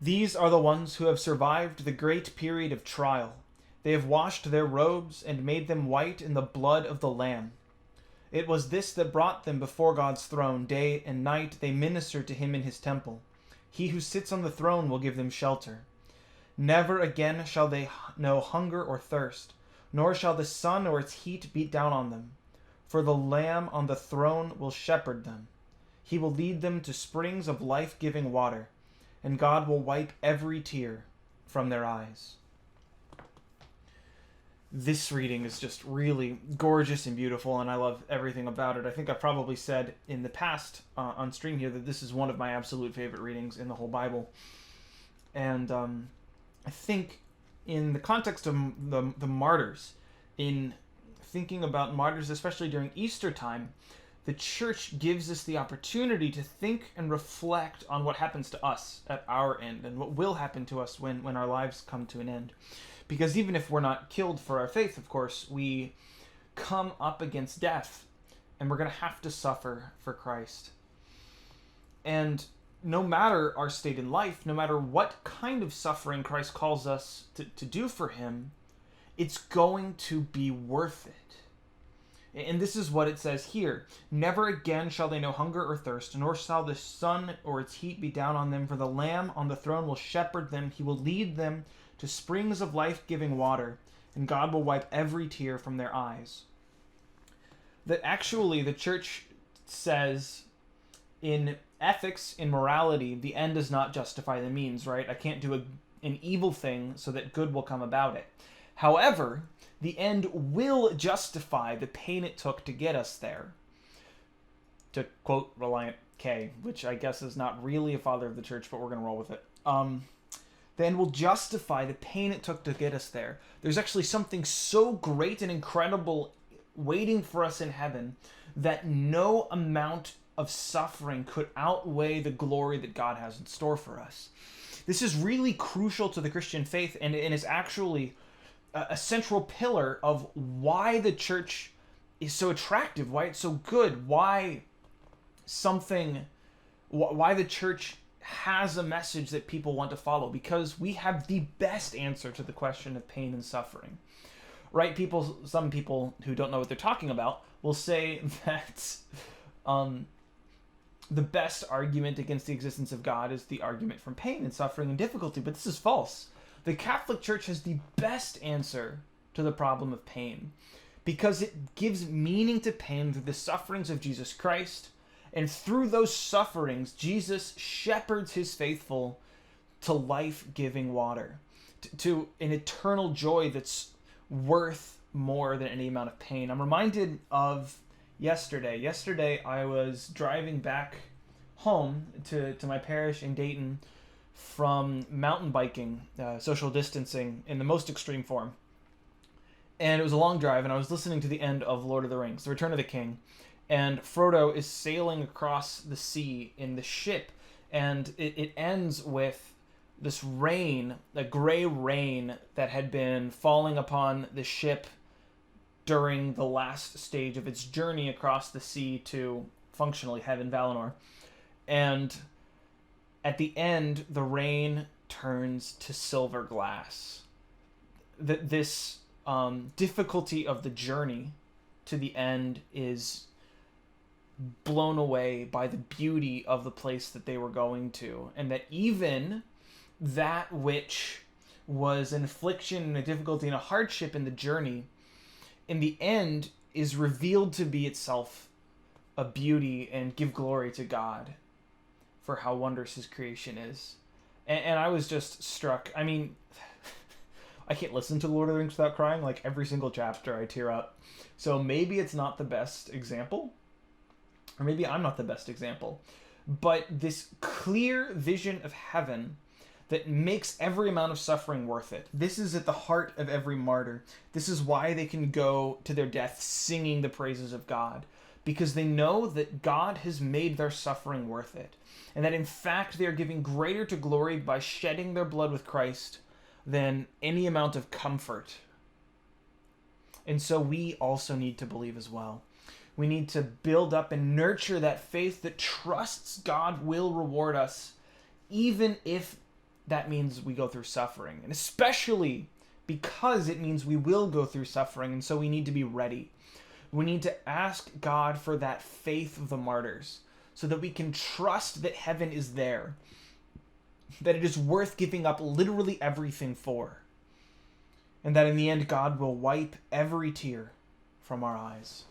These are the ones who have survived the great period of trial. They have washed their robes and made them white in the blood of the Lamb. It was this that brought them before God's throne. Day and night they minister to him in his temple. He who sits on the throne will give them shelter. Never again shall they know hunger or thirst, nor shall the sun or its heat beat down on them. For the Lamb on the throne will shepherd them. He will lead them to springs of life-giving water, and God will wipe every tear from their eyes. This reading is just really gorgeous and beautiful, and I love everything about it. I think I've probably said in the past on stream here that this is one of my absolute favorite readings in the whole Bible. And I think in the context of the martyrs, in thinking about martyrs, especially during Easter time, the church gives us the opportunity to think and reflect on what happens to us at our end and what will happen to us when our lives come to an end. Because even if we're not killed for our faith, of course, we come up against death, and we're going to have to suffer for Christ. And no matter our state in life, no matter what kind of suffering Christ calls us to do for him, it's going to be worth it. And this is what it says here. Never again shall they know hunger or thirst, nor shall the sun or its heat be down on them, for the Lamb on the throne will shepherd them. He will lead them to springs of life-giving water, and God will wipe every tear from their eyes. That actually the church says in ethics, in morality, the end does not justify the means, right? I can't do an evil thing so that good will come about it. However, the end will justify the pain it took to get us there. To quote Reliant K, which I guess is not really a father of the church, but we're going to roll with it. The end will justify the pain it took to get us there. There's actually something so great and incredible waiting for us in heaven that no amount of suffering could outweigh the glory that God has in store for us. This is really crucial to the Christian faith, and is actually a central pillar of why the church is so attractive, why it's so good, why the church has a message that people want to follow, because we have the best answer to the question of pain and suffering. Right? Some people who don't know what they're talking about will say that the best argument against the existence of God is the argument from pain and suffering and difficulty, but this is false. The Catholic Church has the best answer to the problem of pain, because it gives meaning to pain through the sufferings of Jesus Christ, and through those sufferings, Jesus shepherds his faithful to life-giving water, to an eternal joy that's worth more than any amount of pain. I'm reminded of yesterday. Yesterday, I was driving back home to my parish in Dayton from mountain biking, social distancing in the most extreme form. And it was a long drive, and I was listening to the end of Lord of the Rings, The Return of the King. And Frodo is sailing across the sea in the ship, and it ends with this rain, a gray rain that had been falling upon the ship during the last stage of its journey across the sea to functionally heaven, Valinor. And at the end, the rain turns to silver glass. This difficulty of the journey to the end is blown away by the beauty of the place that they were going to, and that even that which was an affliction and a difficulty and a hardship in the journey, in the end is revealed to be itself a beauty and give glory to God for how wondrous his creation is. And I was just struck. I mean, I can't listen to Lord of the Rings without crying. Like, every single chapter I tear up. So maybe it's not the best example, or maybe I'm not the best example, but this clear vision of heaven that makes every amount of suffering worth it. This is at the heart of every martyr. This is why they can go to their death singing the praises of God, because they know that God has made their suffering worth it, and that in fact they are giving greater to glory by shedding their blood with Christ than any amount of comfort. And so we also need to believe as well. We need to build up and nurture that faith that trusts God will reward us, even if that means we go through suffering. And especially because it means we will go through suffering, and so we need to be ready. We need to ask God for that faith of the martyrs so that we can trust that heaven is there, that it is worth giving up literally everything for, and that in the end God will wipe every tear from our eyes.